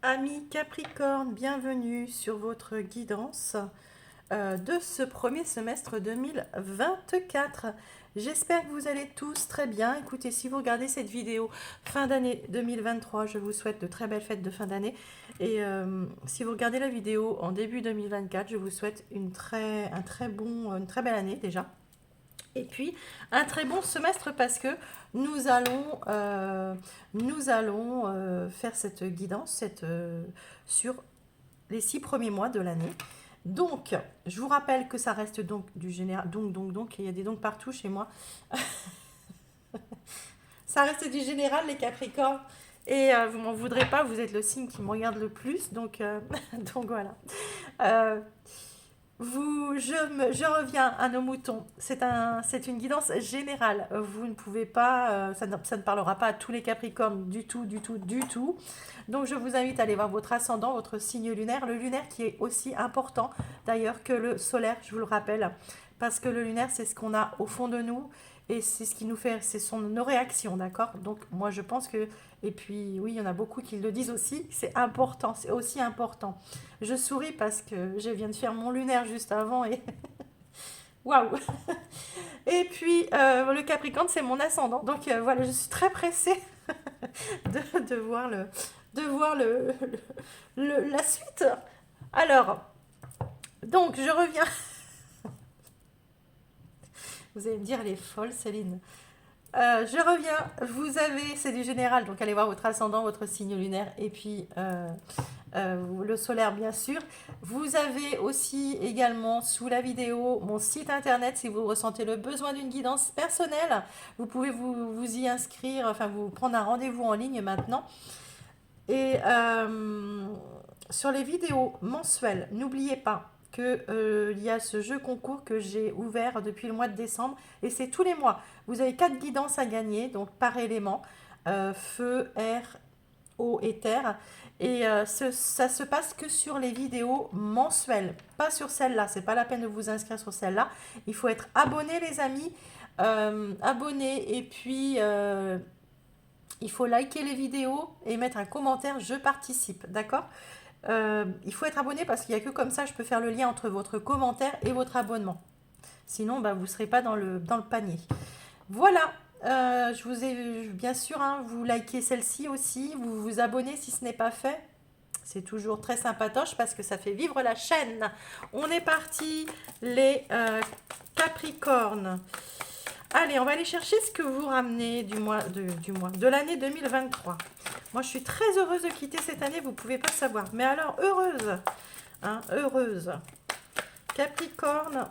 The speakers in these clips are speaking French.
Amis Capricorne, bienvenue sur votre guidance de ce premier semestre 2024. J'espère que vous allez tous très bien. Écoutez, si vous regardez cette vidéo fin d'année 2023, je vous souhaite de très belles fêtes de fin d'année. Et si vous regardez la vidéo en début 2024, je vous souhaite une très belle année déjà. Et puis, un très bon semestre parce que nous allons faire cette guidance sur les 6 premiers mois de l'année. Donc, je vous rappelle que ça reste donc du général. Donc, il y a des donc partout chez moi. Ça reste du général, les Capricornes. Et vous m'en voudrez pas, vous êtes le signe qui me regarde le plus. Donc, donc voilà. Euh, je reviens à nos moutons. C'est une guidance générale. Vous ne pouvez pas, ça ne parlera pas à tous les Capricornes du tout, du tout, du tout. Donc je vous invite à aller voir votre ascendant, votre signe lunaire. Le lunaire qui est aussi important d'ailleurs que le solaire, je vous le rappelle. Parce que le lunaire, c'est ce qu'on a au fond de nous. Et c'est ce qui nous fait, ce sont nos réactions, d'accord? Donc moi je pense que, et puis oui, il y en a beaucoup qui le disent aussi, c'est important, c'est aussi important. Je souris parce que je viens de faire mon lunaire juste avant et waouh! Et puis le Capricorne, c'est mon ascendant. Donc voilà, je suis très pressée de voir la suite. Alors, donc je reviens. Vous allez me dire, elle est folle, Céline. Je reviens. Vous avez, c'est du général, donc allez voir votre ascendant, votre signe lunaire et puis le solaire bien sûr. Vous avez aussi également sous la vidéo mon site internet si vous ressentez le besoin d'une guidance personnelle. Vous pouvez vous y inscrire, enfin vous prendre un rendez-vous en ligne maintenant. Et sur les vidéos mensuelles, n'oubliez pas que il y a ce jeu concours que j'ai ouvert depuis le mois de décembre et c'est tous les mois. Vous avez 4 guidances à gagner, donc par élément, feu, air, eau et terre. Et ça se passe que sur les vidéos mensuelles, pas sur celle-là. C'est pas la peine de vous inscrire sur celle-là. Il faut être abonné, les amis. Abonné et puis il faut liker les vidéos et mettre un commentaire je participe, d'accord? Il faut être abonné parce qu'il n'y a que comme ça je peux faire le lien entre votre commentaire et votre abonnement. Sinon, bah, vous ne serez pas dans le panier. Voilà, je vous ai bien sûr, hein, vous likez celle-ci aussi, vous vous abonnez si ce n'est pas fait. C'est toujours très sympatoche parce que ça fait vivre la chaîne. On est parti, les Capricornes. Allez, on va aller chercher ce que vous ramenez de l'année 2023. Moi, je suis très heureuse de quitter cette année, vous ne pouvez pas savoir. Mais alors, heureuse, hein, heureuse. Capricorne,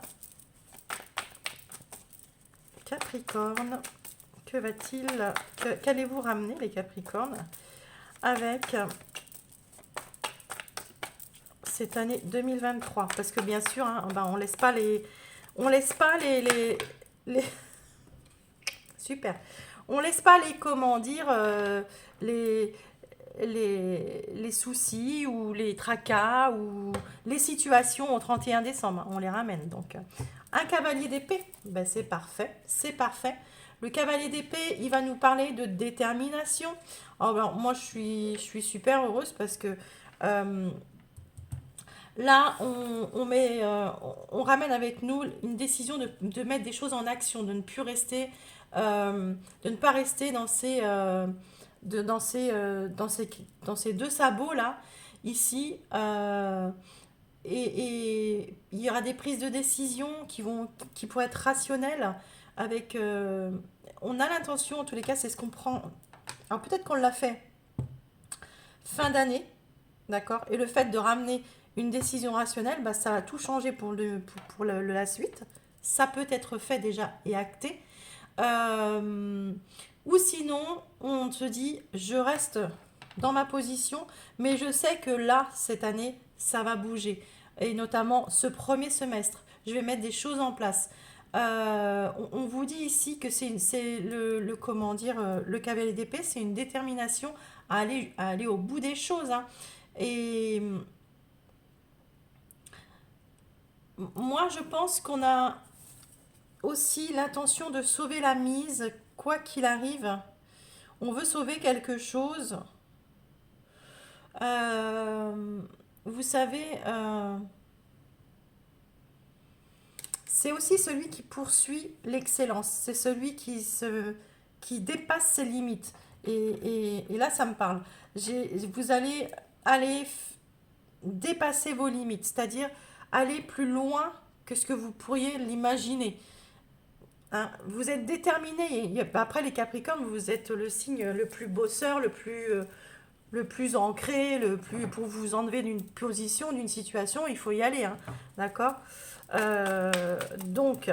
Capricorne, que va-t-il, qu'allez-vous ramener les Capricornes avec cette année 2023? Parce que bien sûr, hein, ben, on laisse pas les super. On laisse pas les, comment dire, les, les soucis ou les tracas ou les situations au 31 décembre. On les ramène. Donc, un cavalier d'épée, ben, c'est parfait. C'est parfait. Le cavalier d'épée, il va nous parler de détermination. Oh, ben, moi, je suis super heureuse parce que euh, là, on ramène avec nous une décision de mettre des choses en action, de ne plus rester, de ne pas rester dans ces deux sabots là, ici. Et il y aura des prises de décision qui pourraient être rationnelles. Avec, on a l'intention, en tous les cas, c'est ce qu'on prend. Alors peut-être qu'on l'a fait fin d'année, d'accord? Et le fait de ramener une décision rationnelle, bah, ça va tout changer pour la suite. Ça peut être fait déjà et acté. Euh, ou sinon, on se dit, je reste dans ma position, mais je sais que là, cette année, ça va bouger. Et notamment ce premier semestre, je vais mettre des choses en place. On vous dit ici que c'est comment dire, le cavalier d'épée, c'est une détermination à aller au bout des choses, hein. Et moi, je pense qu'on a aussi l'intention de sauver la mise, quoi qu'il arrive. On veut sauver quelque chose. Vous savez, c'est aussi celui qui poursuit l'excellence. C'est celui qui dépasse ses limites. Et là, ça me parle. Vous allez aller dépasser vos limites, c'est-à-dire aller plus loin que ce que vous pourriez l'imaginer. Hein, vous êtes déterminé. Après, les Capricornes, vous êtes le signe le plus bosseur, le plus ancré, le plus pour vous enlever d'une position, d'une situation, il faut y aller. Hein, d'accord. Donc,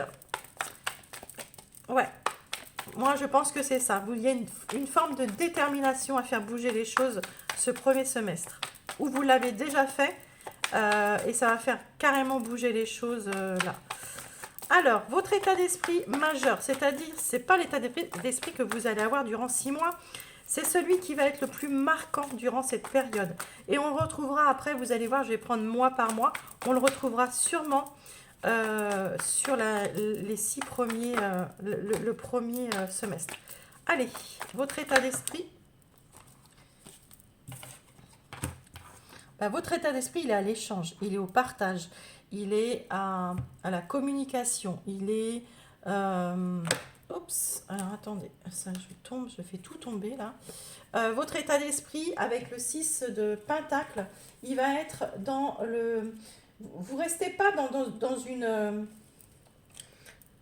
ouais, moi je pense que c'est ça. Il y a une forme de détermination à faire bouger les choses ce premier semestre. Ou vous l'avez déjà fait et ça va faire carrément bouger les choses là. Alors, votre état d'esprit majeur, c'est-à-dire, c'est pas l'état d'esprit que vous allez avoir durant 6 mois, c'est celui qui va être le plus marquant durant cette période. Et on le retrouvera après, vous allez voir, je vais prendre mois par mois, on le retrouvera sûrement sur les 6 premiers, le premier semestre. Allez, votre état d'esprit. Votre état d'esprit, il est à l'échange, il est au partage, il est à la communication, il est... oups, alors attendez, ça je fais tout tomber là. Votre état d'esprit avec le 6 de Pentacle, il va être dans le... Vous restez pas dans une...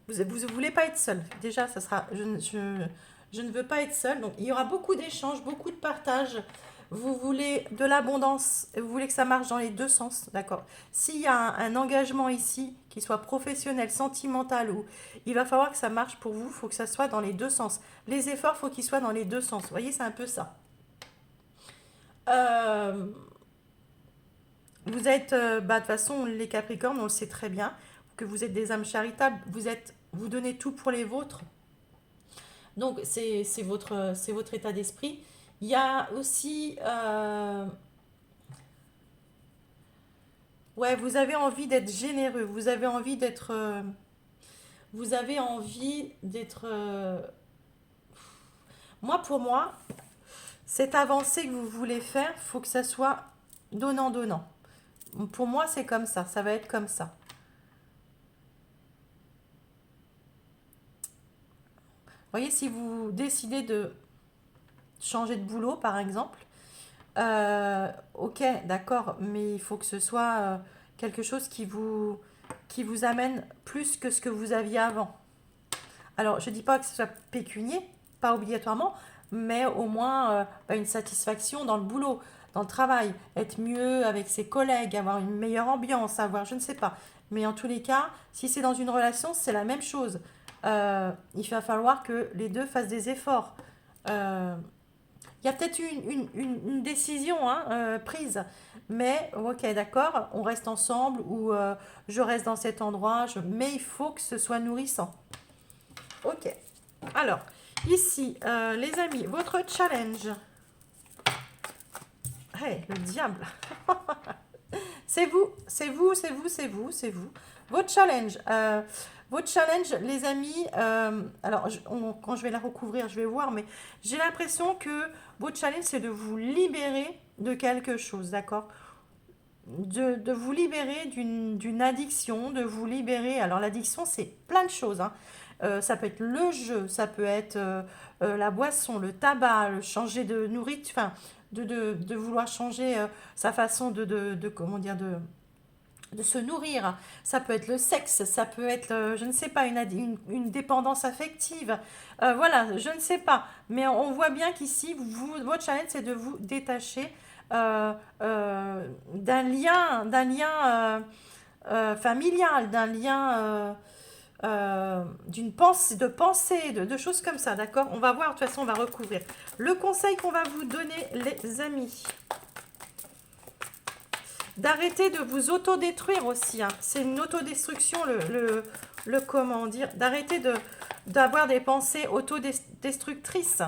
Vous voulez pas être seul. Déjà, ça sera... Je ne veux pas être seul. Donc, il y aura beaucoup d'échanges, beaucoup de partage. Vous voulez de l'abondance, vous voulez que ça marche dans les deux sens, d'accord. S'il y a un engagement ici, qui soit professionnel, sentimental, ou il va falloir que ça marche pour vous, il faut que ça soit dans les deux sens. Les efforts, il faut qu'ils soient dans les deux sens. Vous voyez, c'est un peu ça. Vous êtes, de toute façon, les Capricornes, on le sait très bien, que vous êtes des âmes charitables, vous donnez tout pour les vôtres. Donc, c'est votre état d'esprit. Il y a aussi, ouais, vous avez envie d'être généreux, vous avez envie d'être, moi pour moi, cette avancée que vous voulez faire, faut que ça soit donnant-donnant. Pour moi, c'est comme ça va être comme ça. Vous voyez, si vous décidez de changer de boulot, par exemple, ok, d'accord, mais il faut que ce soit quelque chose qui vous amène plus que ce que vous aviez avant. Alors, je ne dis pas que ce soit pécunier, pas obligatoirement, mais au moins une satisfaction dans le boulot, dans le travail, être mieux avec ses collègues, avoir une meilleure ambiance, avoir, je ne sais pas. Mais en tous les cas, si c'est dans une relation, c'est la même chose. Il va falloir que les deux fassent des efforts. Euh, il y a peut-être une décision hein, prise, mais ok, d'accord, on reste ensemble ou je reste dans cet endroit, mais il faut que ce soit nourrissant. Ok. Alors, ici, les amis, votre challenge. Hey, le diable. C'est vous, c'est vous, c'est vous, c'est vous, c'est vous. Votre challenge. Votre challenge, les amis, alors quand je vais la recouvrir, je vais voir, mais j'ai l'impression que votre challenge, c'est de vous libérer de quelque chose, d'accord? De vous libérer d'une addiction, de vous libérer. Alors l'addiction, c'est plein de choses. Hein. Ça peut être le jeu, ça peut être la boisson, le tabac, le changer de nourriture, enfin, de vouloir changer sa façon comment dire, de se nourrir. Ça peut être le sexe, ça peut être, je ne sais pas, une dépendance affective. Voilà, je ne sais pas. Mais on voit bien qu'ici, votre challenge, c'est de vous détacher d'un lien familial, d'un lien d'une pensée, de choses comme ça, d'accord? On va voir, de toute façon, on va recouvrir. Le conseil qu'on va vous donner, les amis, d'arrêter de vous autodétruire aussi. Hein. C'est une autodestruction, le comment dire, d'arrêter d'avoir des pensées autodestructrices,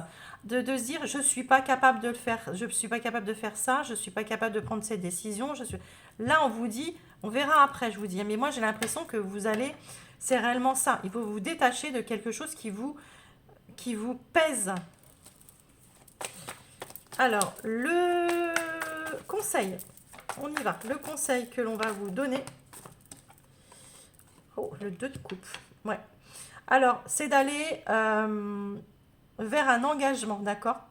de se dire je ne suis pas capable de le faire, je ne suis pas capable de faire ça, je ne suis pas capable de prendre cette décision. Là, on vous dit, on verra après, je vous dis, mais moi j'ai l'impression que c'est réellement ça. Il faut vous détacher de quelque chose qui vous pèse. Alors, conseil. On y va. Le conseil que l'on va vous donner. Oh, le 2 de coupe. Ouais. Alors, c'est d'aller vers un engagement, d'accord?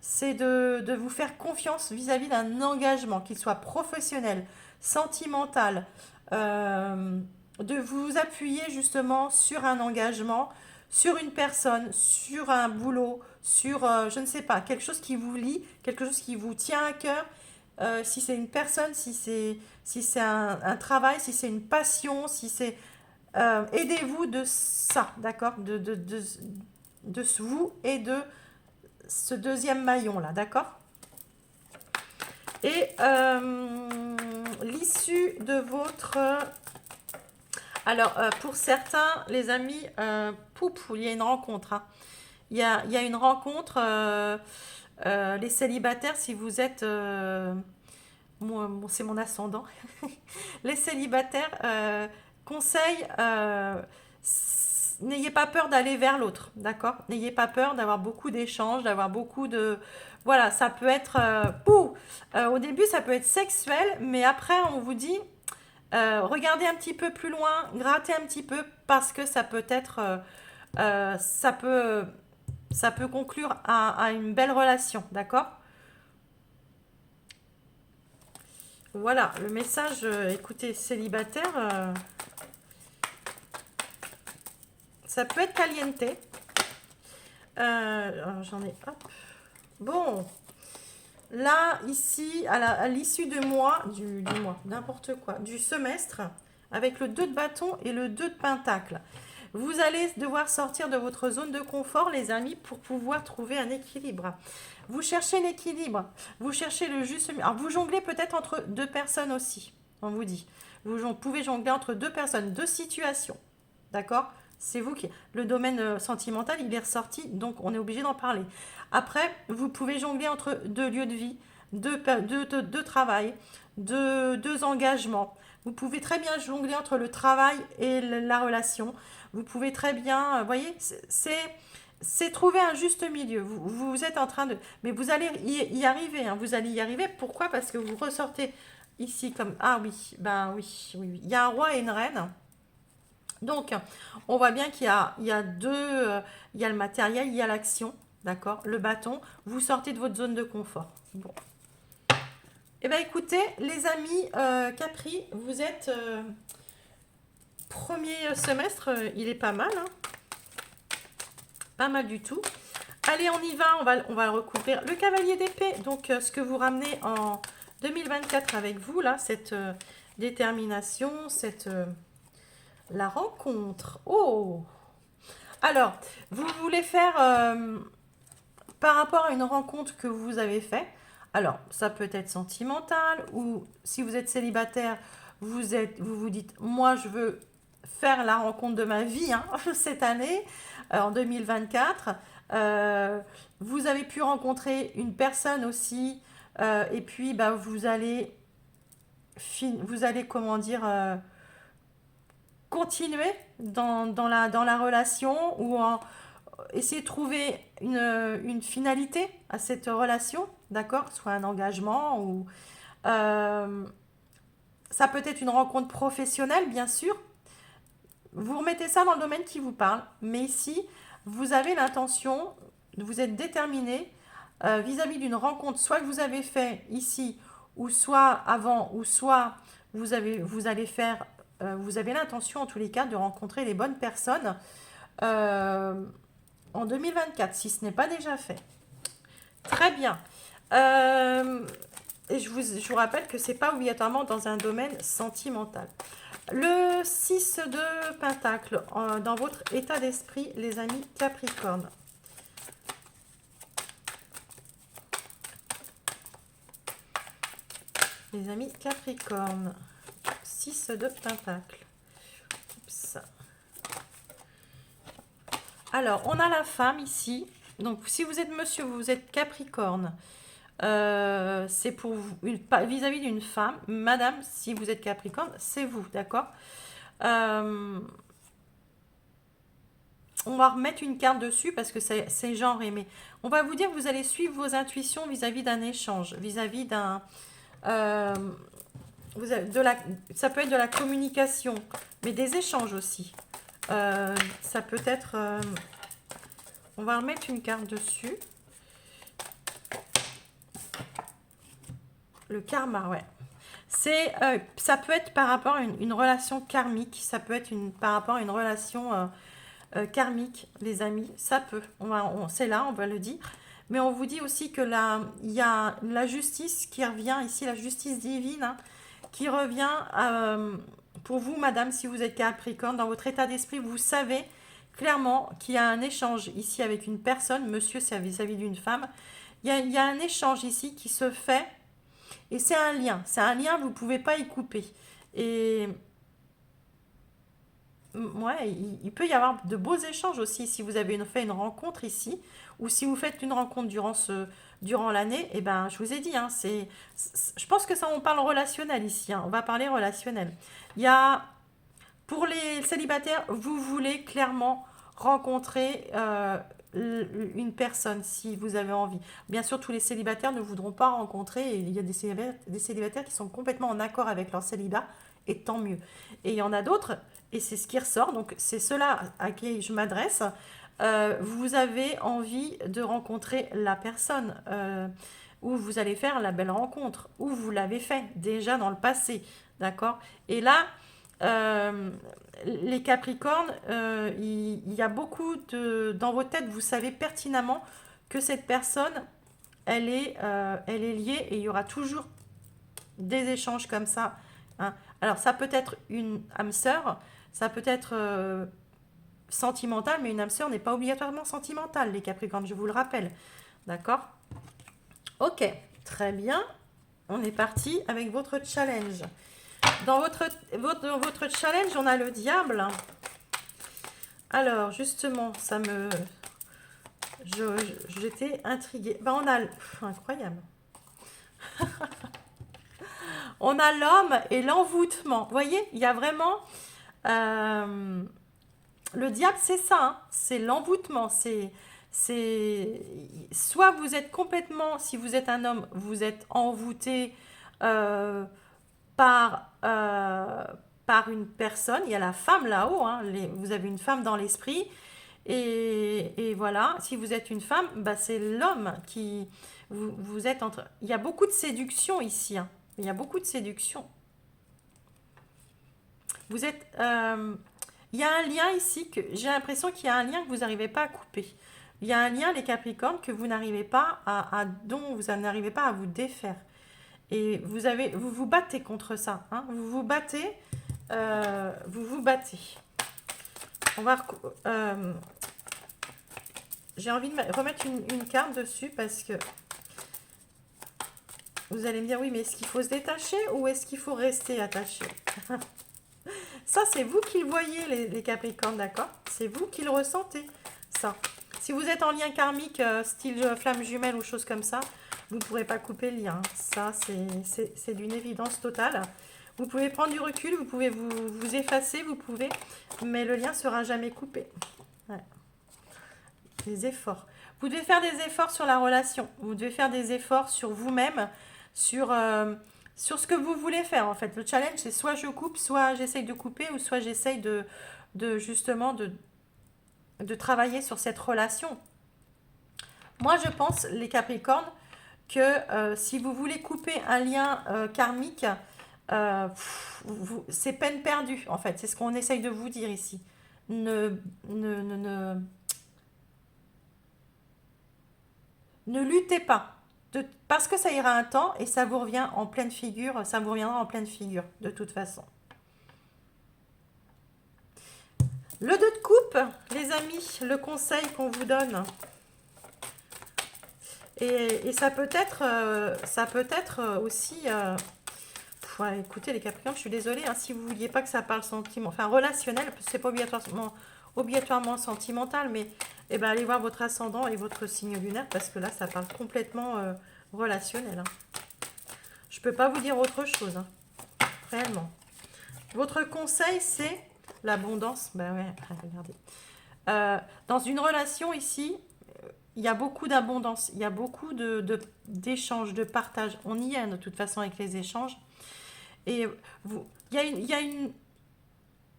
C'est de vous faire confiance vis-à-vis d'un engagement, qu'il soit professionnel, sentimental, euh, de vous appuyer justement sur un engagement, sur une personne, sur un boulot, sur, je ne sais pas, quelque chose qui vous lie, quelque chose qui vous tient à cœur. Si c'est une personne, si c'est un travail, si c'est une passion, si c'est... aidez-vous de ça, d'accord? De vous et de ce deuxième maillon là, d'accord? Et l'issue de votre... Alors, pour certains, les amis, poup, il y a une rencontre, hein. Il y a une rencontre, les célibataires, si vous êtes... c'est mon ascendant. Les célibataires, conseil, n'ayez pas peur d'aller vers l'autre, d'accord? N'ayez pas peur d'avoir beaucoup d'échanges, d'avoir beaucoup de... Voilà, ça peut être... au début, ça peut être sexuel, mais après, on vous dit, regardez un petit peu plus loin, grattez un petit peu, parce que ça peut être... ça peut conclure à une belle relation, d'accord? Voilà, le message, écoutez, célibataire, ça peut être caliente. Alors, j'en ai, hop. Bon, là, ici, à l'issue du mois, n'importe quoi, du semestre, avec le 2 de bâton et le 2 de pentacle, vous allez devoir sortir de votre zone de confort, les amis, pour pouvoir trouver un équilibre. Vous cherchez l'équilibre, vous cherchez le juste... Alors, vous jonglez peut-être entre deux personnes aussi, on vous dit. Vous pouvez jongler entre deux personnes, deux situations, d'accord? C'est vous qui... Le domaine sentimental, il est ressorti, donc on est obligé d'en parler. Après, vous pouvez jongler entre deux lieux de vie, deux travail, deux engagements. Vous pouvez très bien jongler entre le travail et la relation. Vous pouvez très bien, vous voyez, c'est trouver un juste milieu. Vous êtes en train de... Mais vous allez y arriver, hein, vous allez y arriver. Pourquoi? Parce que vous ressortez ici comme... Ah oui, ben oui, oui, oui. Il y a un roi et une reine. Donc, on voit bien qu'il y a deux... il y a le matériel, il y a l'action, d'accord? Le bâton, vous sortez de votre zone de confort. Bon. Eh bien, écoutez, les amis Capri, vous êtes... premier semestre, il est pas mal, hein. Pas mal du tout. Allez, on y va, on va le recouvrir. Le cavalier d'épée, donc ce que vous ramenez en 2024 avec vous, là, cette détermination, la rencontre. Oh! Alors, vous voulez faire par rapport à une rencontre que vous avez faite. Alors, ça peut être sentimental, ou si vous êtes célibataire, vous dites, moi, je veux faire la rencontre de ma vie, hein, cette année, en 2024. Vous avez pu rencontrer une personne aussi, et puis bah, vous allez comment dire, continuer dans la relation ou essayer de trouver une finalité à cette relation, d'accord? Soit un engagement ou... euh, ça peut être une rencontre professionnelle, bien sûr. Vous remettez ça dans le domaine qui vous parle. Mais ici, vous avez l'intention, vous êtes déterminé vis-à-vis d'une rencontre, soit que vous avez fait ici, ou soit avant, ou soit vous allez faire, vous avez l'intention en tous les cas de rencontrer les bonnes personnes euh, en 2024, si ce n'est pas déjà fait. Très bien. Et je vous rappelle que ce n'est pas obligatoirement dans un domaine sentimental. Le 6 de Pentacle, dans votre état d'esprit, les amis Capricorne. Les amis Capricorne. 6 de Pentacle. Oups. Alors, on a la femme ici. Donc, si vous êtes monsieur, vous êtes Capricorne. C'est pour vous, vis-à-vis d'une femme. Madame, si vous êtes Capricorne, c'est vous, d'accord? On va remettre une carte dessus parce que c'est genre aimé. On va vous dire que vous allez suivre vos intuitions vis-à-vis d'un échange, vis-à-vis Euh, vous avez ça peut être de la communication, mais des échanges aussi. Ça peut être... on va remettre une carte dessus. Le karma, ouais. Ça peut être par rapport à une relation karmique. Ça peut être par rapport à une relation karmique, les amis. Ça peut. C'est là, on va le dire. Mais on vous dit aussi que là, il y a la justice qui revient ici, la justice divine, hein, qui revient pour vous, madame, si vous êtes Capricorne, dans votre état d'esprit, vous savez clairement qu'il y a un échange ici avec une personne, monsieur, c'est vis-à-vis d'une femme. Il y a un échange ici qui se fait et c'est un lien. C'est un lien, vous ne pouvez pas y couper. Et ouais, il peut y avoir de beaux échanges aussi si vous avez fait une rencontre ici ou si vous faites une rencontre durant l'année. Et ben, je vous ai dit, hein, je pense que ça, on parle relationnel ici. Hein, on va parler relationnel. Il y a, pour les célibataires, vous voulez clairement rencontrer une personne si vous avez envie. Bien sûr, tous les célibataires ne voudront pas rencontrer. Et il y a des célibataires qui sont complètement en accord avec leur célibat, et tant mieux. Et il y en a d'autres, et c'est ce qui ressort, donc c'est cela à qui je m'adresse. Vous avez envie de rencontrer la personne où vous allez faire la belle rencontre, où vous l'avez fait déjà dans le passé, d'accord? Et là, euh, les Capricornes, il y a beaucoup dans vos têtes, vous savez pertinemment que cette personne, elle est liée et il y aura toujours des échanges comme ça. Hein. Alors, ça peut être une âme sœur, ça peut être sentimental, mais une âme sœur n'est pas obligatoirement sentimentale, les Capricornes, je vous le rappelle. D'accord? Ok, très bien. On est parti avec votre challenge. Dans votre challenge, on a le diable. Alors, justement, j'étais intriguée. Ben, incroyable. On a l'homme et l'envoûtement. Vous voyez, il y a vraiment... euh, le diable, c'est ça. Hein. C'est l'envoûtement. Soit vous êtes complètement... Si vous êtes un homme, vous êtes envoûté euh, par, euh, par une personne. Il y a la femme là-haut. Hein. Vous avez une femme dans l'esprit. Et voilà, si vous êtes une femme, bah, c'est l'homme qui... Vous êtes entre... Il y a beaucoup de séduction ici. Hein. Il y a beaucoup de séduction. Vous êtes... il y a un lien ici, que j'ai l'impression qu'il y a un lien que vous n'arrivez pas à couper. Il y a un lien, les Capricornes, que vous n'arrivez pas dont vous n'arrivez pas à vous défaire. Et vous vous battez contre ça. Hein. Vous vous battez. On va... j'ai envie de remettre une carte dessus parce que vous allez me dire, oui, mais est-ce qu'il faut se détacher ou est-ce qu'il faut rester attaché? Ça, c'est vous qui le voyez, les Capricornes, d'accord? C'est vous qui le ressentez, ça. Si vous êtes en lien karmique, style flamme jumelle ou chose comme ça, vous ne pourrez pas couper le lien. Ça, c'est d'une évidence totale. Vous pouvez prendre du recul, vous pouvez vous effacer, vous pouvez, mais le lien sera jamais coupé. Ouais. Des efforts. Vous devez faire des efforts sur la relation. Vous devez faire des efforts sur vous-même, sur ce que vous voulez faire. En fait, le challenge, c'est soit je coupe, soit j'essaye de couper, ou soit j'essaye justement de travailler sur cette relation. Moi, je pense, les Capricornes, que si vous voulez couper un lien karmique, c'est peine perdue, en fait. C'est ce qu'on essaye de vous dire ici. Ne, ne, ne, ne, ne luttez pas. Parce que ça ira un temps et ça vous revient en pleine figure, ça vous reviendra en pleine figure, de toute façon. Le 2 de coupe, les amis, le conseil qu'on vous donne. Et ça peut être aussi... ouais, écoutez les Capricornes, je suis désolée, hein, si vous ne vouliez pas que ça parle sentiment, enfin relationnel, c'est pas obligatoirement sentimental, mais eh ben, allez voir votre ascendant et votre signe lunaire, parce que là, ça parle complètement relationnel. Hein. Je peux pas vous dire autre chose, hein, réellement. Votre conseil, c'est l'abondance. Ben ouais, regardez. Dans une relation ici, il y a beaucoup d'abondance, il y a beaucoup d'échanges, de partage. On y est de toute façon avec les échanges. Et il y a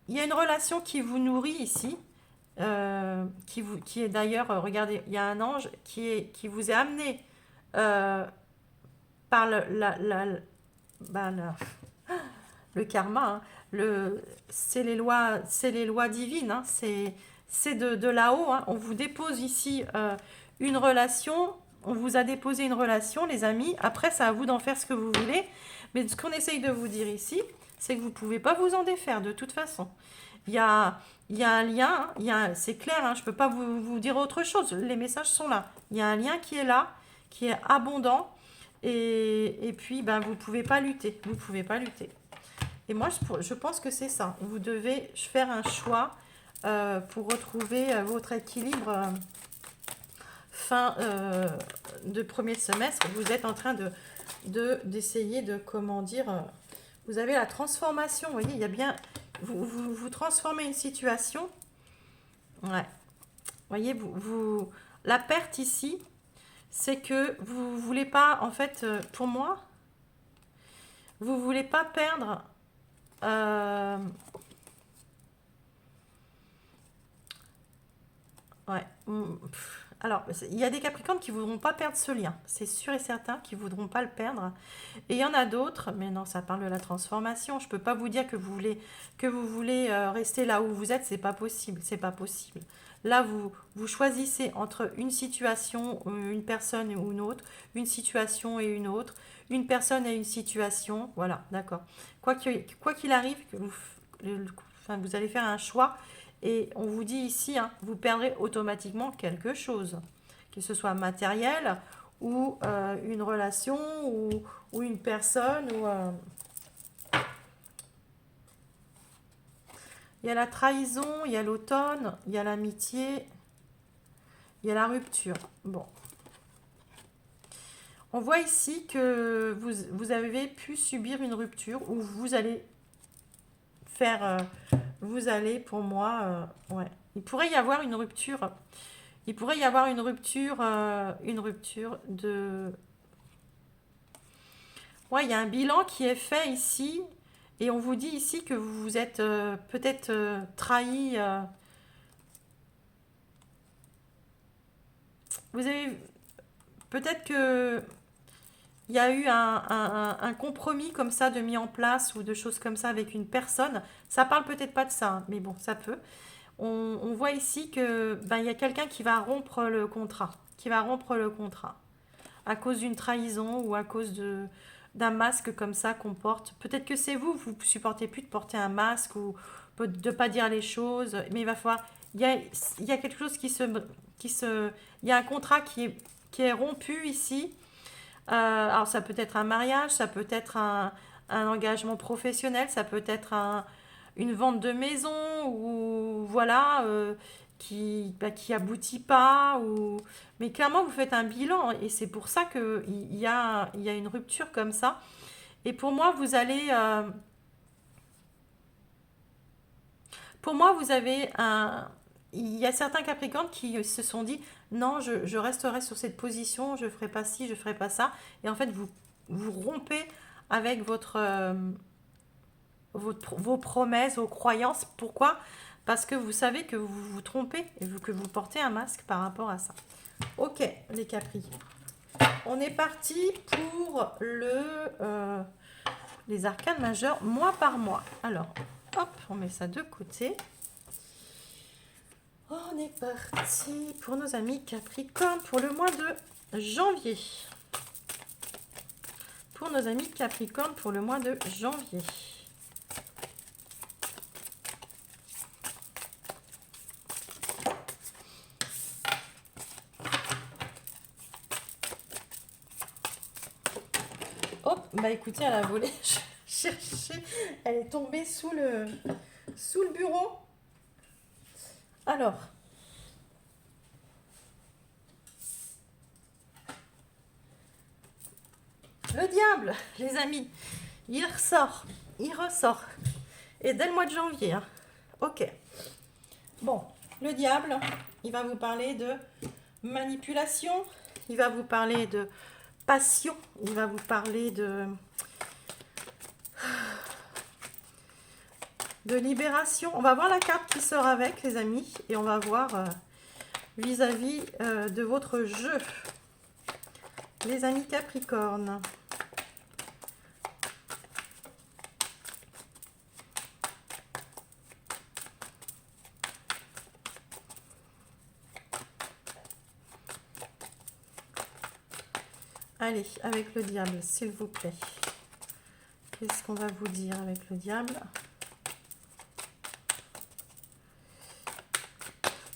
il y a une relation qui vous nourrit ici, qui est d'ailleurs, regardez, il y a un ange qui vous est amené euh, par bah, le karma, hein. C'est les lois divines, hein. C'est de là-haut, hein. On vous dépose ici une relation, on vous a déposé une relation, les amis. Après, c'est à vous d'en faire ce que vous voulez. Mais ce qu'on essaye de vous dire ici, c'est que vous ne pouvez pas vous en défaire de toute façon. Il y a, il y a un lien, hein, c'est clair, hein, je ne peux pas vous dire autre chose. Les messages sont là. Il y a un lien qui est là, qui est abondant. Et puis, ben, vous ne pouvez pas lutter. Vous pouvez pas lutter. Et moi, je pense que c'est ça. Vous devez faire un choix pour retrouver votre équilibre fin de premier semestre. Vous êtes en train d'essayer de, comment dire, vous avez la transformation. Vous voyez, il y a bien, vous transformez une situation. Ouais. Vous voyez, la perte ici, c'est que vous voulez pas, en fait, pour moi, vous voulez pas perdre. euh, Ouais. Alors, il y a des Capricornes qui voudront pas perdre ce lien. C'est sûr et certain qu'ils voudront pas le perdre. Et il y en a d'autres, mais non, ça parle de la transformation. Je peux pas vous dire que vous voulez rester là où vous êtes. C'est pas possible. C'est pas possible. Là, vous choisissez entre une situation, une personne ou une autre, une situation et une autre, une personne et une situation. Voilà, d'accord. Quoi qu'il arrive, enfin, vous allez faire un choix et on vous dit ici, hein, vous perdrez automatiquement quelque chose, que ce soit matériel ou une relation ou une personne. Il y a la trahison, il y a l'automne, il y a l'amitié, il y a la rupture. Bon. On voit ici que vous avez pu subir une rupture où vous allez faire... vous allez, pour moi... ouais. Il pourrait y avoir une rupture. Il pourrait y avoir une rupture de... Ouais, il y a un bilan qui est fait ici. Et on vous dit ici que vous vous êtes peut-être trahi. Vous avez... Peut-être que il y a eu un compromis comme ça de mis en place ou de choses comme ça avec une personne. Ça parle peut-être pas de ça, hein, mais bon, ça peut. On voit ici que ben, il y a quelqu'un qui va rompre le contrat, qui va rompre le contrat à cause d'une trahison ou à cause d'un masque comme ça qu'on porte. Peut-être que c'est vous, vous supportez plus de porter un masque ou de pas dire les choses, mais il va falloir. Il y a quelque chose il y a un contrat qui est rompu ici. Alors ça peut être un mariage, ça peut être un engagement professionnel, ça peut être une vente de maison ou voilà qui aboutit pas ou mais clairement vous faites un bilan et c'est pour ça que il y a une rupture comme ça et pour moi vous avez un il y a certains Capricornes qui se sont dit non je resterai sur cette position je ferai pas ci je ferai pas ça et en fait vous rompez avec vos promesses, vos croyances. Pourquoi? Parce que vous savez que vous vous trompez et que vous portez un masque par rapport à ça. Ok, les Capri. On est parti pour les arcanes majeurs mois par mois. Alors, hop, on met ça de côté. On est parti pour nos amis Capricorne pour le mois de janvier. Pour nos amis Capricorne pour le mois de janvier. Hop, bah écoutez, elle a volé. Je cherchais. Elle est tombée sous le bureau. Alors. Le diable, les amis. Il ressort. Il ressort. Et dès le mois de janvier. Hein. Ok. Bon, le diable, il va vous parler de manipulation. Il va vous parler de passion. Il va vous parler de libération. On va voir la carte qui sort avec, les amis. Et on va voir vis-à-vis de votre jeu. Les amis Capricorne. Allez, avec le diable, s'il vous plaît. Qu'est-ce qu'on va vous dire avec le diable?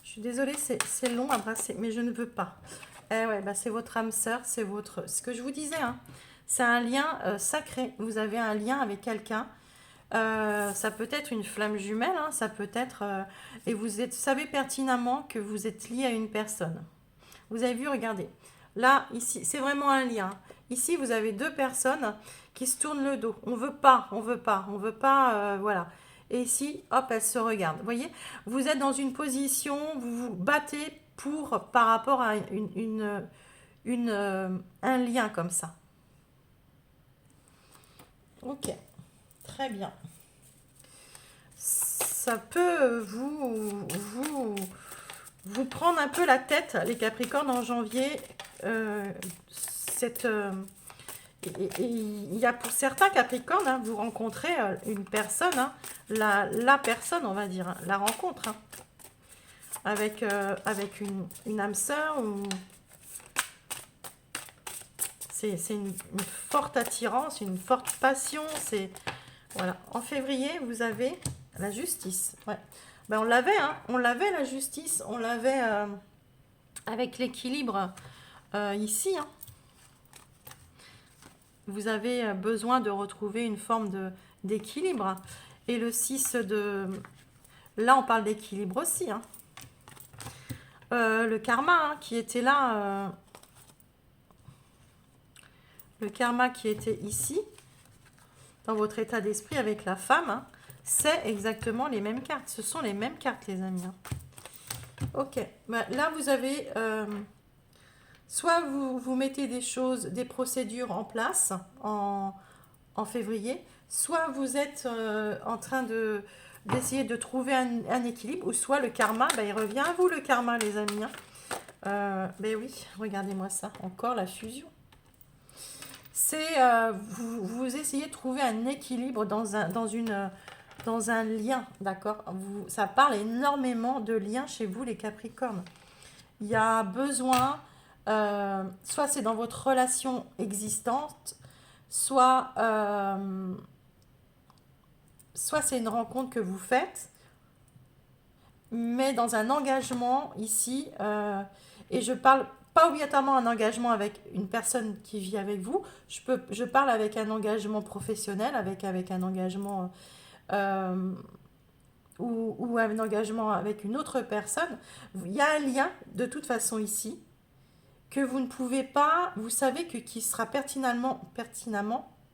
Je suis désolée, c'est long à brasser, mais je ne veux pas. Eh ouais, bah c'est votre âme sœur, c'est votre... Ce que je vous disais, hein, c'est un lien sacré. Vous avez un lien avec quelqu'un. Ça peut être une flamme jumelle, hein, ça peut être... et vous savez pertinemment que vous êtes lié à une personne. Vous avez vu, regardez. Là, ici, c'est vraiment un lien. Ici, vous avez deux personnes qui se tournent le dos. On veut pas, on veut pas, on veut pas, voilà. Et ici, hop, elles se regardent. Vous voyez, vous êtes dans une position, vous vous battez par rapport à un lien comme ça. Ok, très bien. Ça peut vous prendre un peu la tête, les Capricornes, en janvier. Il y a pour certains Capricornes, hein, vous rencontrez une personne, hein, la personne, on va dire, hein, la rencontre, hein, avec une âme sœur. C'est une forte attirance, une forte passion. Voilà. En février, vous avez la justice. Ouais. Ben, on l'avait la justice, on l'avait avec l'équilibre ici. Hein. Vous avez besoin de retrouver une forme d'équilibre. Et le 6 de... Là, on parle d'équilibre aussi. Hein. Le karma hein, qui était là. Le karma qui était ici, dans votre état d'esprit avec la femme, hein, c'est exactement les mêmes cartes. Ce sont les mêmes cartes, les amis. Hein. Ok. Bah, là, vous avez... soit vous mettez des choses, des procédures en place en février, soit vous êtes en train d'essayer de trouver un équilibre, ou soit le karma, bah, il revient à vous le karma, les amis. Hein. Ben oui, regardez-moi ça, encore la fusion. C'est vous essayez de trouver un équilibre dans un lien, d'accord? Ça parle énormément de liens chez vous, les Capricornes. Il y a besoin, soit c'est dans votre relation existante, soit c'est une rencontre que vous faites, mais dans un engagement ici, et je parle pas obligatoirement un engagement avec une personne qui vit avec vous, je parle avec un engagement professionnel, avec un engagement ou un engagement avec une autre personne. Il y a un lien de toute façon ici que vous ne pouvez pas, vous savez qui sera pertinemment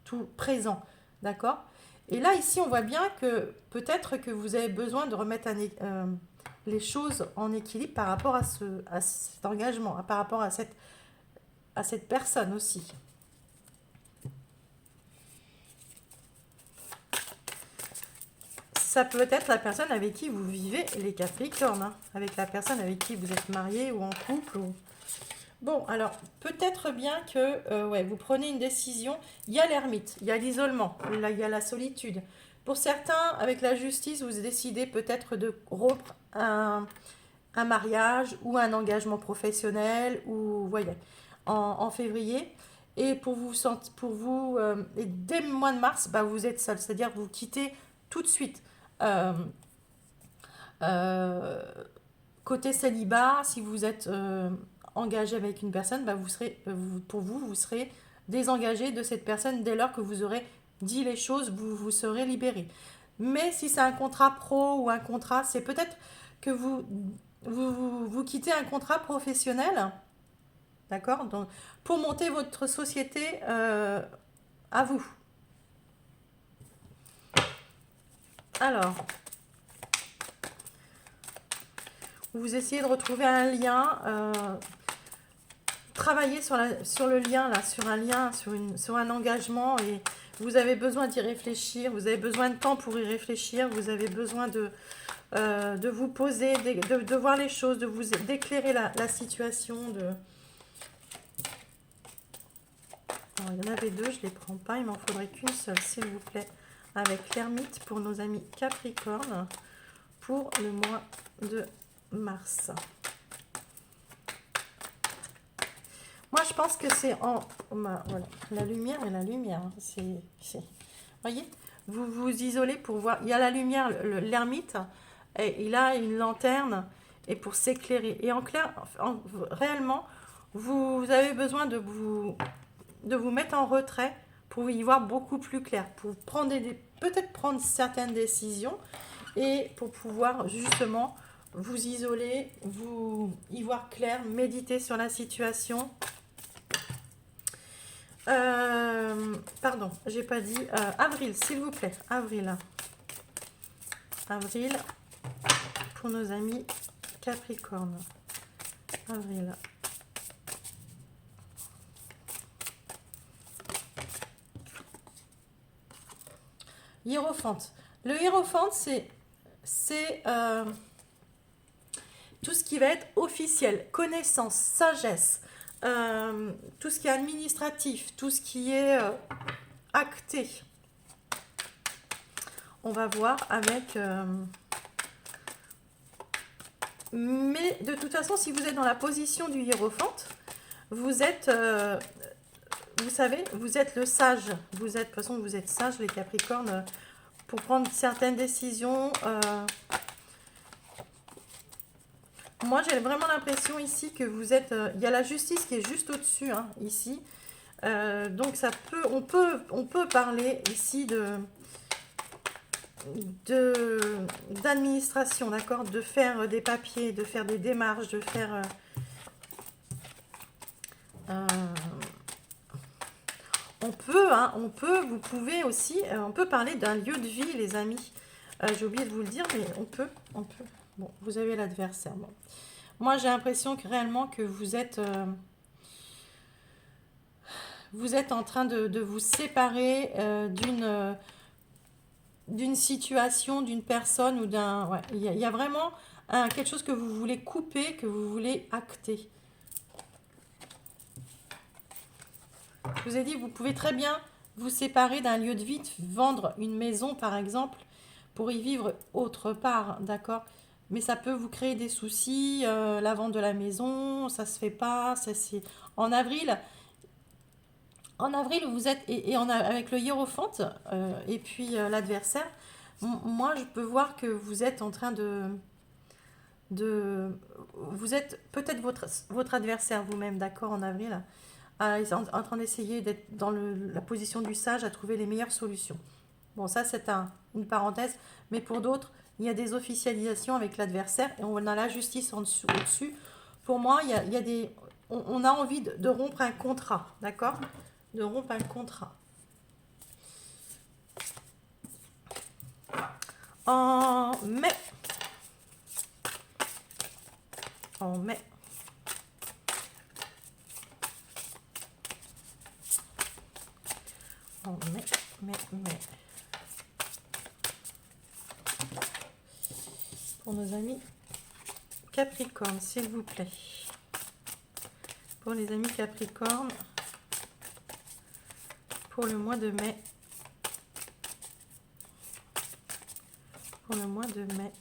tout présent, d'accord? Et là ici on voit bien que peut-être que vous avez besoin de remettre les choses en équilibre par rapport à cet engagement, par rapport à cette personne aussi. Ça peut être la personne avec qui vous vivez, les Capricornes, hein, avec la personne avec qui vous êtes marié ou en couple. Bon, alors, peut-être bien que ouais, vous prenez une décision. Il y a l'ermite, il y a l'isolement, il y a la solitude. Pour certains, avec la justice, vous décidez peut-être de rompre un mariage ou un engagement professionnel, ou voyez, en février. Et et dès le mois de mars, bah, vous êtes seul, c'est-à-dire vous quittez tout de suite. Euh, euh, Côté célibat, si vous êtes engagé avec une personne, bah, vous serez désengagé de cette personne dès lors que vous aurez dit les choses, vous serez libéré. Mais si c'est un contrat pro ou un contrat, c'est peut-être que vous quittez un contrat professionnel, d'accord? Donc, pour monter votre société à vous. Alors, vous essayez de retrouver un lien. travailler sur le lien, là, sur un lien, sur un engagement, et vous avez besoin d'y réfléchir, vous avez besoin de temps pour y réfléchir, vous avez besoin de vous poser, de voir les choses, d'éclairer la situation. Alors, il y en avait deux, je ne les prends pas, il m'en faudrait qu'une seule, s'il vous plaît, avec l'ermite pour nos amis Capricorne, pour le mois de mars. Moi, je pense que c'est voilà, la lumière et la lumière. Voyez, vous vous isolez pour voir. Il y a la lumière, l'ermite, et il a une lanterne, et pour s'éclairer. Et en clair, réellement, vous avez besoin de vous mettre en retrait pour y voir beaucoup plus clair, pour peut-être prendre certaines décisions, et pour pouvoir justement vous isoler, vous y voir clair, méditer sur la situation. Pardon, j'ai pas dit. Avril, s'il vous plaît. Avril. Avril pour nos amis Capricorne. Avril. Hiérophante. Le hiérophante, c'est tout ce qui va être officiel, connaissance, sagesse, tout ce qui est administratif, tout ce qui est acté. On va voir avec... mais de toute façon, si vous êtes dans la position du hiérophante, vous êtes... vous savez, vous êtes le sage. De toute façon, vous êtes sage, les Capricornes, pour prendre certaines décisions. Moi, j'ai vraiment l'impression ici que vous êtes... il y a la justice qui est juste au-dessus, hein, ici. Donc, on peut parler ici d'administration, d'accord? De faire des papiers, de faire des démarches, de faire... vous pouvez aussi... on peut parler d'un lieu de vie, les amis. J'ai oublié de vous le dire, mais on peut. Bon, vous avez l'adversaire. Bon. Moi, j'ai l'impression que réellement que vous êtes en train de vous séparer d'une situation, d'une personne ou d'un... Ouais, il y a vraiment quelque chose que vous voulez couper, que vous voulez acter. Je vous ai dit, vous pouvez très bien vous séparer d'un lieu de vie, vendre une maison, par exemple, pour y vivre autre part, d'accord? Mais ça peut vous créer des soucis, la vente de la maison, ça se fait pas, en avril. En avril, vous êtes, avec le hiérophante, et puis l'adversaire, moi, je peux voir que vous êtes en train vous êtes peut-être votre adversaire vous-même, d'accord, en avril, en train d'essayer d'être dans la position du sage, à trouver les meilleures solutions. Bon, ça, c'est une parenthèse, mais pour d'autres, il y a des officialisations avec l'adversaire et on a la justice au-dessus. Pour moi, il y a on a envie de rompre un contrat, d'accord? De rompre un contrat. En mai. En mai. En mai. Pour nos amis Capricorne, s'il vous plaît. Pour les amis Capricorne, pour le mois de mai. Pour le mois de mai.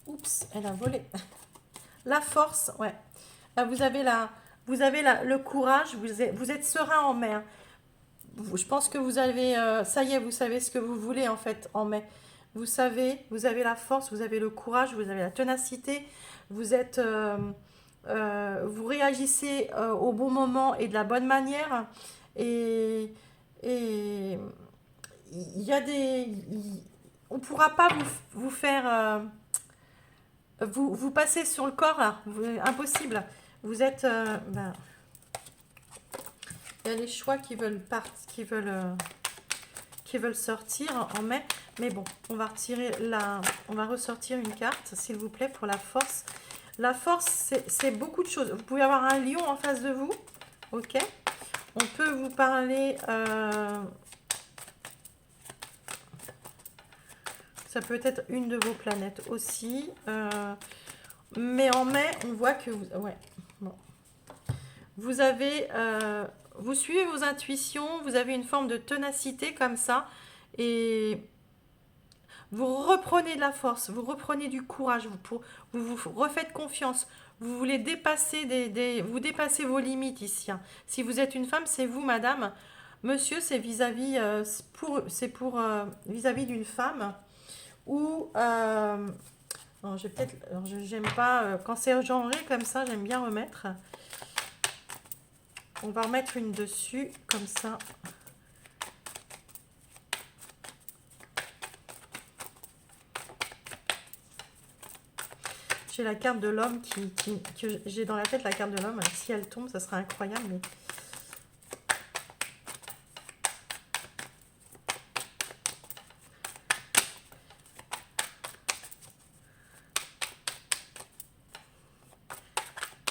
Oups, elle a volé. La force, ouais. Là, vous avez le courage, vous êtes serein en mai. Je pense que vous avez, ça y est, vous savez ce que vous voulez en fait en mai. Vous savez, vous avez la force, vous avez le courage, vous avez la ténacité, vous réagissez au bon moment et de la bonne manière. Et il y a on ne pourra pas vous faire, vous passez sur le corps là, impossible. Vous êtes, il y a les choix qui veulent qui veulent sortir en mai. Mais bon, on va ressortir une carte, s'il vous plaît, pour la force. La force, c'est beaucoup de choses. Vous pouvez avoir un lion en face de vous. Ok. On peut vous parler... ça peut être une de vos planètes aussi. Mais en mai, on voit que vous... Ouais. Bon. Vous avez... vous suivez vos intuitions. Vous avez une forme de ténacité comme ça. Et... vous reprenez de la force, vous reprenez du courage, vous refaites confiance, vous voulez dépasser vous dépassez vos limites ici, hein. Si vous êtes une femme, c'est vous, madame. Monsieur, c'est vis-à-vis, vis-à-vis d'une femme ou non, j'aime pas quand c'est genré comme ça, j'aime bien remettre. On va remettre une dessus comme ça. J'ai la carte de l'homme que j'ai dans la tête, la carte de l'homme. Si elle tombe, ça sera incroyable. Mais...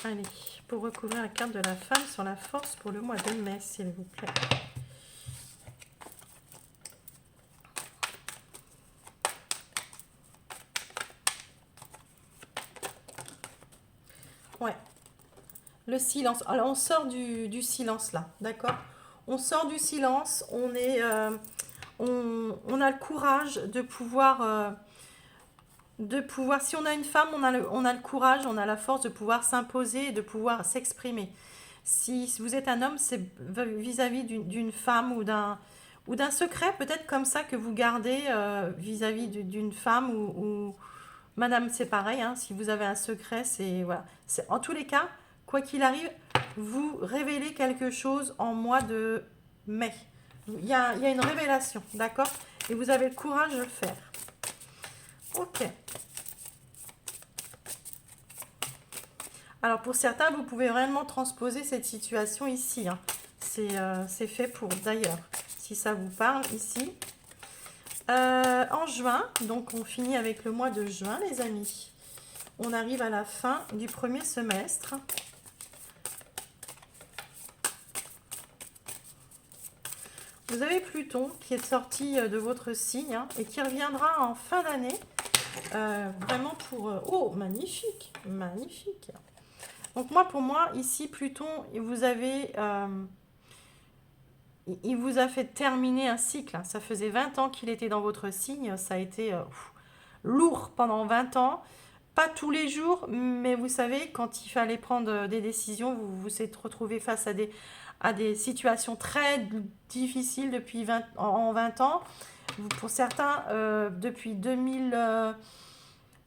allez, pour recouvrir la carte de la femme sur la force pour le mois de mai, s'il vous plaît. Ouais. Le silence. Alors, on sort du silence là, d'accord? On sort du silence. On a le courage de pouvoir, si on a une femme, on a le courage, on a la force de pouvoir s'imposer et de pouvoir s'exprimer. Si vous êtes un homme, c'est vis-à-vis d'une femme ou d'un secret, peut-être comme ça que vous gardez vis-à-vis d'une femme ou madame, c'est pareil, hein, si vous avez un secret, c'est voilà. En tous les cas, quoi qu'il arrive, vous révélez quelque chose en mois de mai. Il y a une révélation, d'accord? Et vous avez le courage de le faire. Ok. Alors pour certains, vous pouvez réellement transposer cette situation ici, hein. C'est fait pour d'ailleurs, si ça vous parle ici. En juin, donc on finit avec le mois de juin, les amis. On arrive à la fin du premier semestre. Vous avez Pluton qui est sorti de votre signe, hein, et qui reviendra en fin d'année. Vraiment pour... oh, magnifique, magnifique. Donc moi, pour moi, ici, Pluton, il vous a fait terminer un cycle. Ça faisait 20 ans qu'il était dans votre signe. Ça a été lourd pendant 20 ans. Pas tous les jours, mais vous savez, quand il fallait prendre des décisions, vous vous êtes retrouvé face à des situations très difficiles depuis en 20 ans. Pour certains, depuis 2000,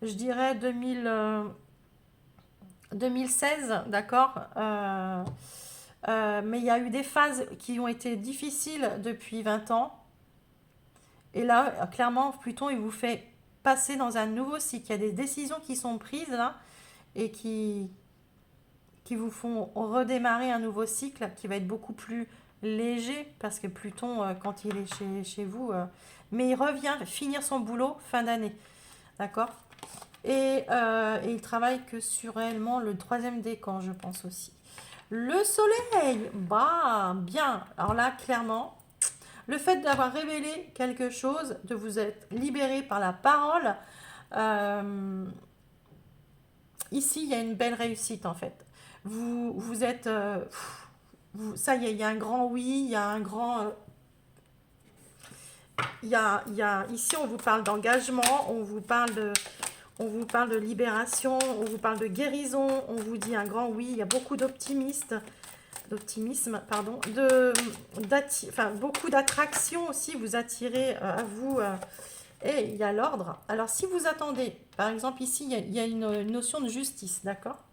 je dirais 2016, d'accord, mais il y a eu des phases qui ont été difficiles depuis 20 ans. Et là, clairement, Pluton, il vous fait passer dans un nouveau cycle. Il y a des décisions qui sont prises là et qui vous font redémarrer un nouveau cycle qui va être beaucoup plus léger parce que Pluton, quand il est chez vous, mais il revient finir son boulot fin d'année. D'accord? Et il travaille que sur réellement le troisième décan, je pense aussi. Le soleil, bah, bien. Alors là, clairement, le fait d'avoir révélé quelque chose, de vous être libéré par la parole, ici, il y a une belle réussite en fait. Vous êtes... ça y est, il y a un grand oui, il y a un grand... ici, on vous parle d'engagement, on vous parle de libération, on vous parle de guérison, on vous dit un grand oui, il y a beaucoup d'optimisme, pardon, beaucoup d'attraction aussi, vous attirez à vous, et il y a l'ordre. Alors si vous attendez, par exemple ici, il y a une notion de justice, d'accord?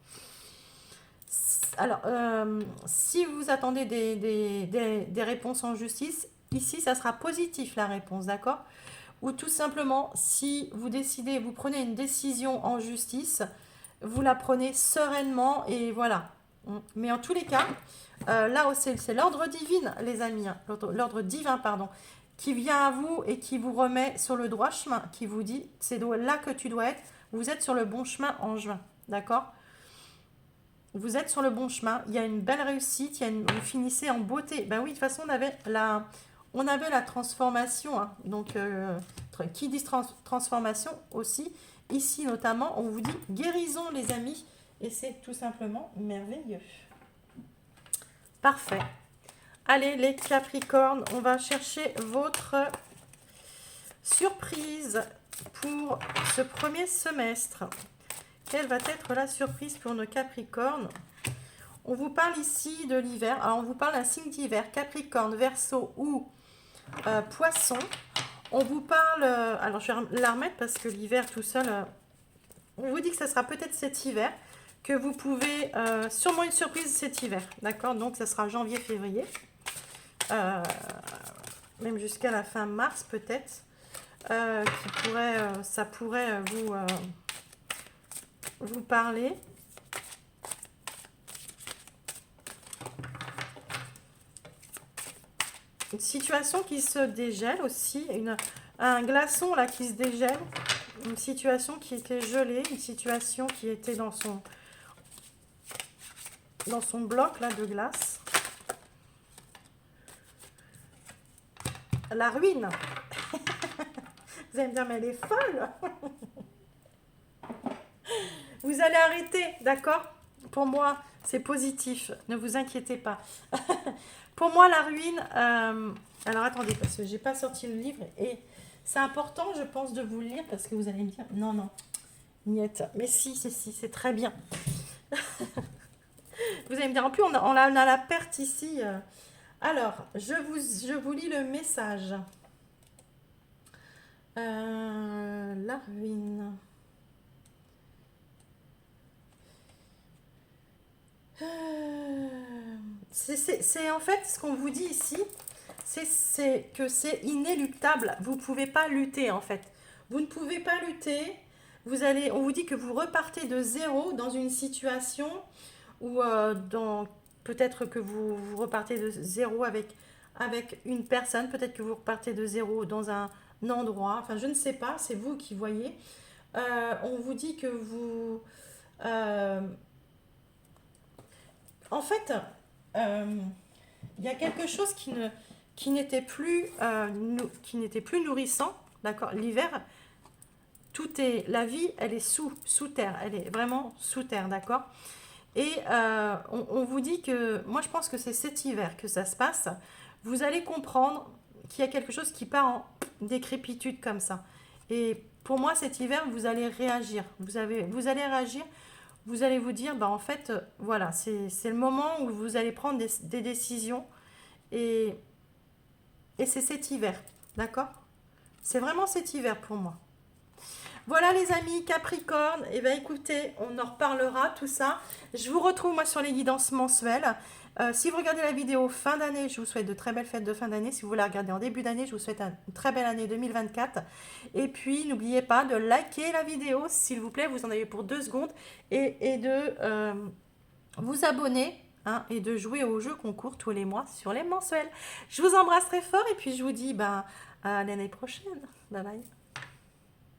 Alors, si vous attendez des réponses en justice, ici, ça sera positif la réponse, d'accord? Ou tout simplement, si vous décidez, vous prenez une décision en justice, vous la prenez sereinement et voilà. Mais en tous les cas, là, c'est l'ordre divin, les amis, hein, l'ordre divin, pardon, qui vient à vous et qui vous remet sur le droit chemin, qui vous dit, c'est là que tu dois être, vous êtes sur le bon chemin en juin, d'accord? Vous êtes sur le bon chemin, il y a une belle réussite, vous finissez en beauté. Ben oui, de toute façon, on avait la transformation, hein. Donc, qui dit transformation aussi, ici notamment, on vous dit guérison les amis, et c'est tout simplement merveilleux. Parfait. Allez les Capricornes, on va chercher votre surprise pour ce premier semestre. Quelle va être la surprise pour nos Capricornes? On vous parle ici de l'hiver. Alors, on vous parle d'un signe d'hiver, Capricorne, Verseau ou Poisson. On vous parle... alors, je vais la remettre parce que l'hiver tout seul... on vous dit que ça sera peut-être cet hiver, que vous pouvez... sûrement une surprise cet hiver, d'accord? Donc, ça sera janvier-février. Même jusqu'à la fin mars, peut-être. Ça pourrait vous parler. Une situation qui se dégèle aussi, un glaçon là qui se dégèle, une situation qui était gelée, une situation qui était dans son bloc là de glace. La ruine. Vous allez me dire, mais elle est folle. Vous allez arrêter, d'accord? Pour moi, c'est positif. Ne vous inquiétez pas. Pour moi, la ruine... alors, attendez, parce que j'ai pas sorti le livre. Et c'est important, je pense, de vous le lire, parce que vous allez me dire, non, non, niette. Mais si, c'est très bien. Vous allez me dire, en plus, on a la perte ici. Alors, je vous lis le message. La ruine. C'est en fait ce qu'on vous dit ici, c'est que c'est inéluctable. Vous ne pouvez pas lutter en fait. Vous ne pouvez pas lutter. On vous dit que vous repartez de zéro dans une situation où peut-être que vous repartez de zéro avec une personne, peut-être que vous repartez de zéro dans un endroit. Enfin, je ne sais pas, c'est vous qui voyez. On vous dit que vous... en fait, il y a quelque chose qui n'était plus nourrissant, d'accord? L'hiver, la vie, elle est sous terre, elle est vraiment sous terre, d'accord? Et on vous dit que, moi je pense que c'est cet hiver que ça se passe. Vous allez comprendre qu'il y a quelque chose qui part en décrépitude comme ça. Et pour moi, cet hiver, vous allez réagir. Vous allez réagir. Vous allez vous dire, bah en fait, voilà, c'est le moment où vous allez prendre des décisions. Et c'est cet hiver, d'accord? C'est vraiment cet hiver pour moi. Voilà les amis Capricorne, et bien écoutez, on en reparlera tout ça. Je vous retrouve moi sur les guidances mensuelles. Si vous regardez la vidéo fin d'année, je vous souhaite de très belles fêtes de fin d'année. Si vous la regardez en début d'année, je vous souhaite une très belle année 2024. Et puis, n'oubliez pas de liker la vidéo, s'il vous plaît. Vous en avez pour 2 secondes. Et de vous abonner, hein, et de jouer au jeu concours tous les mois sur les mensuels. Je vous embrasse très fort et puis je vous dis à l'année prochaine. Bye bye.